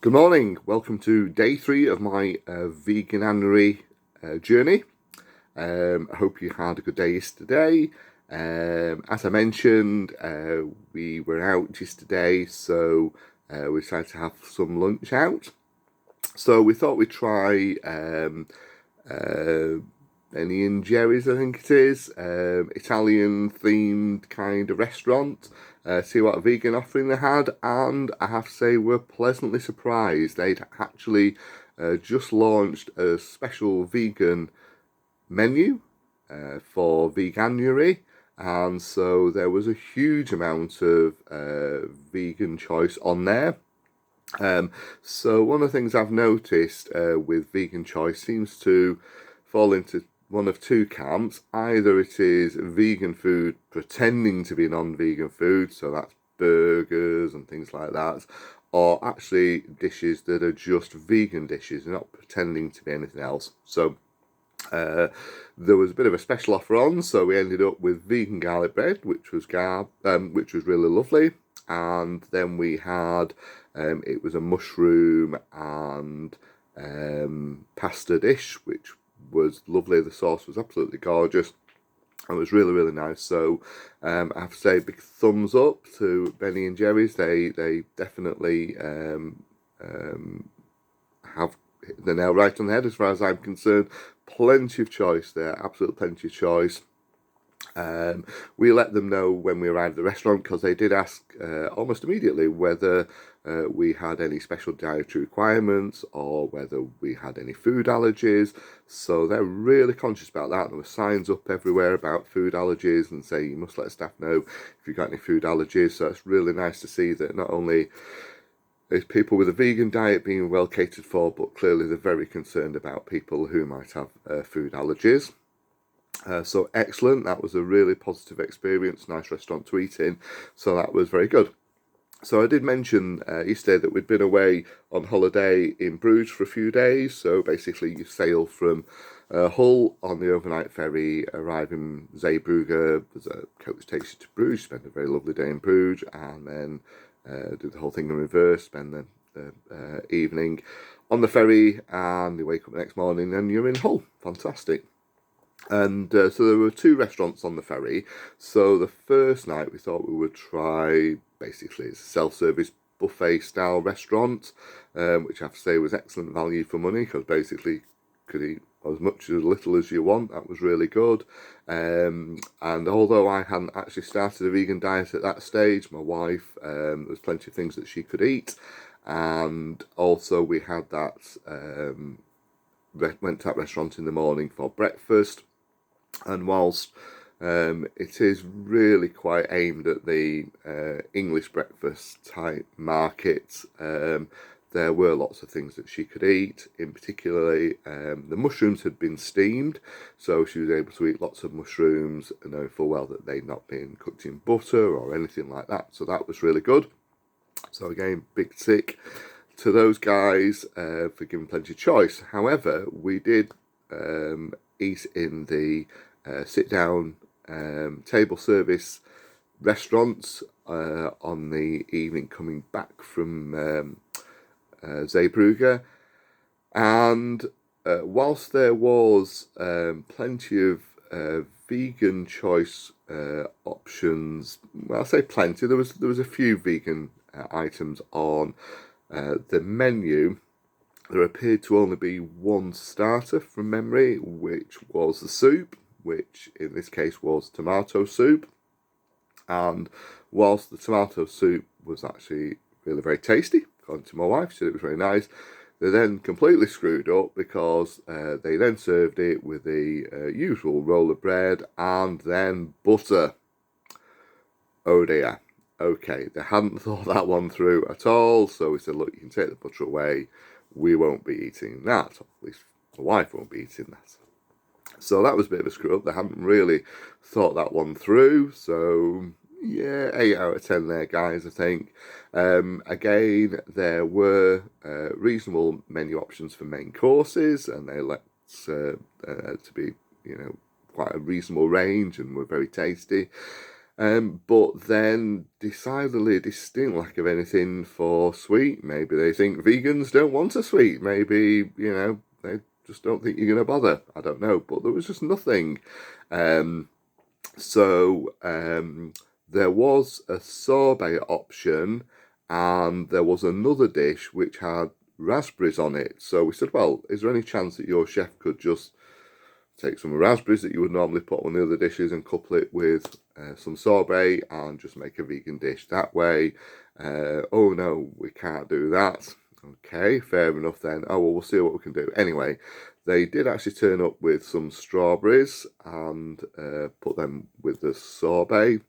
Good morning, welcome to day 3 of my Veganuary journey. I hope you had a good day yesterday. As I mentioned, we were out yesterday, so we decided to have some lunch out. So we thought we'd try Benny and Jerry's, I think it is, Italian themed kind of restaurant. See what a vegan offering they had, and I have to say we're pleasantly surprised. They'd actually just launched a special vegan menu for Veganuary, and so there was a huge amount of vegan choice on there. So one of the things I've noticed with vegan choice seems to fall into one of two camps. Either it is vegan food pretending to be non-vegan food, so that's burgers and things like that, or actually dishes that are just vegan dishes, not pretending to be anything else. So there was a bit of a special offer on, so we ended up with vegan garlic bread, which was really lovely, and then we had it was a mushroom and pasta dish, which was lovely. The sauce was absolutely gorgeous. It was really, really nice. So I have to say, big thumbs up to Benny and Jerry's. They definitely have hit the nail right on the head as far as I'm concerned. Plenty of choice there, absolute plenty of choice. We let them know when we arrived at the restaurant, because they did ask almost immediately whether we had any special dietary requirements or whether we had any food allergies. So they're really conscious about that. There were signs up everywhere about food allergies and say you must let staff know if you've got any food allergies. So it's really nice to see that not only is people with a vegan diet being well catered for, but clearly they're very concerned about people who might have food allergies. So excellent. That was a really positive experience. Nice restaurant to eat in. So that was very good. So I did mention yesterday that we'd been away on holiday in Bruges for a few days. So basically you sail from Hull on the overnight ferry, arrive in Zeebrugge. There's a coach takes you to Bruges, spend a very lovely day in Bruges, and then do the whole thing in reverse, spend the evening on the ferry, and you wake up the next morning and you're in Hull. Fantastic. And so there were 2 restaurants on the ferry. So the first night we thought we would try, basically it's a self-service buffet style restaurant, which I have to say was excellent value for money, because basically you could eat as much or as little as you want. That was really good. And although I hadn't actually started a vegan diet at that stage, my wife, there was plenty of things that she could eat. And also we had that, went to that restaurant in the morning for breakfast. And whilst it is really quite aimed at the English breakfast type market, there were lots of things that she could eat. In particularly, the mushrooms had been steamed, so she was able to eat lots of mushrooms, knowing full well that they'd not been cooked in butter or anything like that. So that was really good. So again, big tick to those guys for giving plenty of choice. However, we did eat in the sit-down table service restaurants on the evening coming back from Zeebrugge, and whilst there was plenty of vegan choice options, well, I say plenty, there was a few vegan items on the menu. There appeared to only be one starter from memory, which was the soup, which in this case was tomato soup. And whilst the tomato soup was actually really very tasty, according to my wife, she said it was very nice, they then completely screwed up, because they then served it with the usual roll of bread and then butter. Oh dear. Okay, they hadn't thought that one through at all, so we said, look, you can take the butter away. We won't be eating that. Or at least my wife won't be eating that. So that was a bit of a screw up. They hadn't really thought that one through. So yeah, 8 out of 10 there, guys, I think. Again, there were reasonable menu options for main courses, and they let to be, quite a reasonable range and were very tasty. But then decidedly distinct lack of anything for sweet. Maybe they think vegans don't want a sweet. Maybe, they just don't think you're going to bother. I don't know. But there was just nothing. Um, so there was a sorbet option, and there was another dish which had raspberries on it. So we said, well, is there any chance that your chef could just take some raspberries that you would normally put on the other dishes and couple it with some sorbet and just make a vegan dish that way? Oh no, we can't do that. Okay, fair enough then. Oh well, we'll see what we can do. Anyway, they did actually turn up with some strawberries and put them with the sorbet.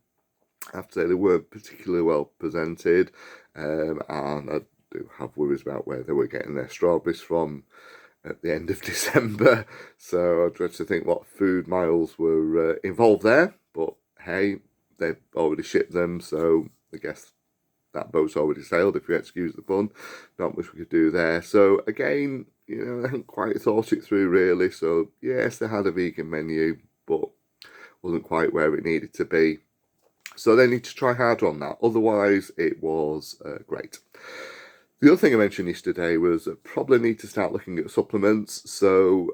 I have to say they weren't particularly well presented, and I do have worries about where they were getting their strawberries from at the end of December. So I dread to think what food miles were involved there. But hey, they've already shipped them, so I guess that boat's already sailed, if you excuse the pun. Not much we could do there. So again, I hadn't quite thought it through really. So yes, they had a vegan menu, but wasn't quite where it needed to be. So they need to try harder on that. Otherwise, it was great. The other thing I mentioned yesterday was probably need to start looking at supplements. So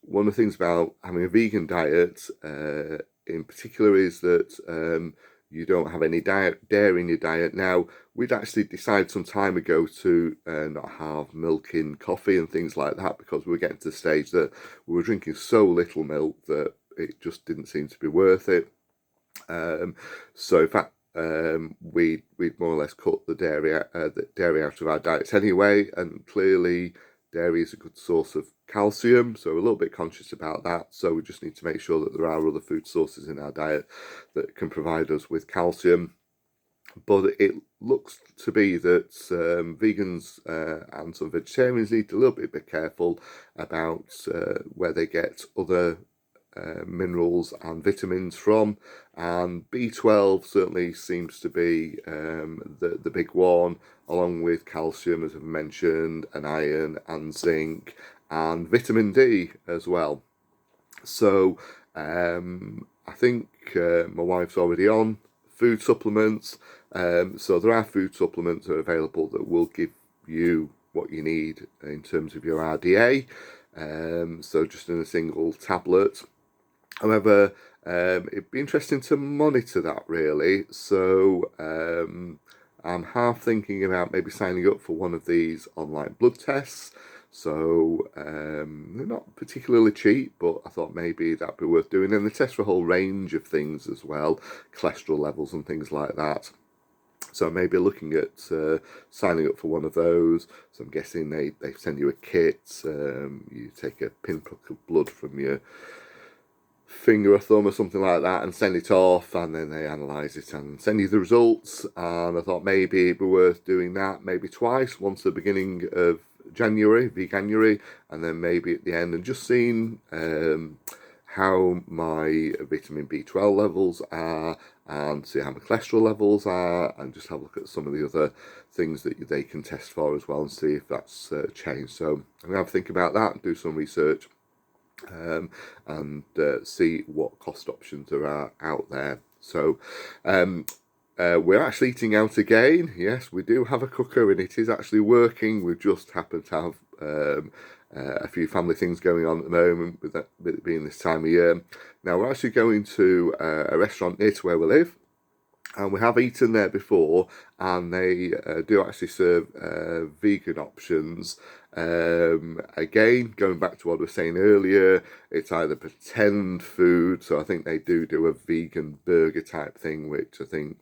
one of the things about having a vegan diet in particular is that you don't have any dairy in your diet. Now, we'd actually decided some time ago to not have milk in coffee and things like that because we were getting to the stage that we were drinking so little milk that it just didn't seem to be worth it. So in fact, we'd more or less cut the dairy out of our diets anyway, and clearly dairy is a good source of calcium, so we're a little bit conscious about that. So we just need to make sure that there are other food sources in our diet that can provide us with calcium. But it looks to be that vegans and some vegetarians need to a little bit careful about where they get other minerals and vitamins from, and B12 certainly seems to be the big one, along with calcium, as I've mentioned, and iron and zinc, and vitamin D as well. So I think my wife's already on food supplements. So there are food supplements that are available that will give you what you need in terms of your RDA. So just in a single tablet. However, it'd be interesting to monitor that really. So I'm half thinking about maybe signing up for one of these online blood tests. So they're not particularly cheap, but I thought maybe that'd be worth doing. And they test for a whole range of things as well, cholesterol levels and things like that. So maybe looking at signing up for one of those. So I'm guessing they send you a kit. You take a pinprick of blood from your finger or thumb or something like that and send it off, and then they analyse it and send you the results. And I thought maybe it'd be worth doing that maybe twice, once at the beginning of January, Veganuary, and then maybe at the end, and just seeing how my vitamin B12 levels are and see how my cholesterol levels are, and just have a look at some of the other things that they can test for as well and see if that's changed. So I'm going to have to think about that and do some research and see what cost options there are out there. So we're actually eating out again. Yes, we do have a cooker and it is actually working. We just happen to have a few family things going on at the moment with it being this time of year. Now we're actually going to a restaurant near to where we live, and we have eaten there before, and they do actually serve vegan options. Again, going back to what I was saying earlier, it's either pretend food, so I think they do a vegan burger type thing, which I think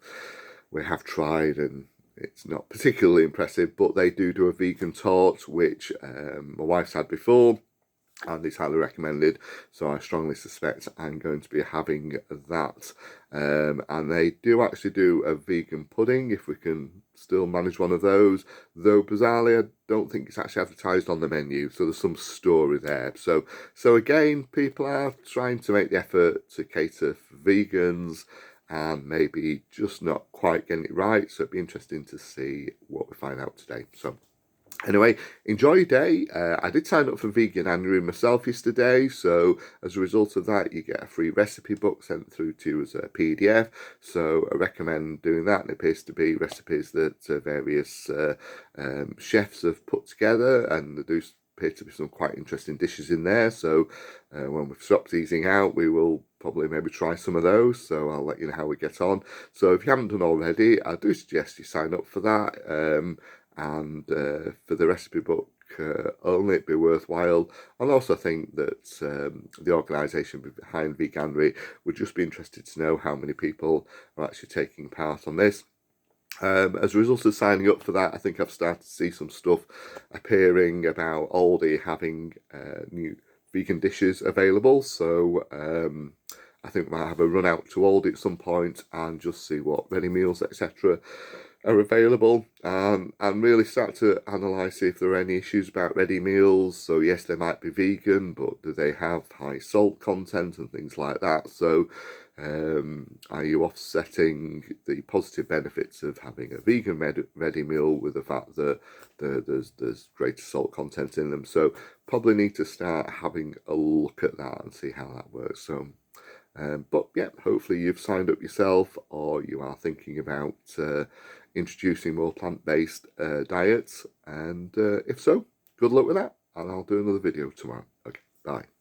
we have tried, and it's not particularly impressive, but they do a vegan tart, which my wife's had before, and it's highly recommended, so I strongly suspect I'm going to be having that. And they do actually do a vegan pudding, if we can still manage one of those, though bizarrely I don't think it's actually advertised on the menu, so there's some story there. So again, people are trying to make the effort to cater for vegans and maybe just not quite getting it right, so it'd be interesting to see what we find out today. So Anyway, enjoy your day. I did sign up for Veganuary myself yesterday, so as a result of that, you get a free recipe book sent through to you as a PDF. So I recommend doing that. And it appears to be recipes that various chefs have put together, and there do appear to be some quite interesting dishes in there. So when we've stopped eating out, we will probably maybe try some of those. So I'll let you know how we get on. So if you haven't done already, I do suggest you sign up for that. And for the recipe book only, it'd be worthwhile. And also think that the organisation behind Veganuary would just be interested to know how many people are actually taking part on this. As a result of signing up for that, I think I've started to see some stuff appearing about Aldi having new vegan dishes available. So I think we might have a run out to Aldi at some point and just see what ready meals, etc., are available, and really start to analyse if there are any issues about ready meals. So yes, they might be vegan, but do they have high salt content and things like that? So are you offsetting the positive benefits of having a vegan ready meal with the fact that there's greater salt content in them? So probably need to start having a look at that and see how that works. So but yeah, hopefully you've signed up yourself, or you are thinking about introducing more plant-based diets, and if so, good luck with that, and I'll do another video tomorrow. Okay, bye.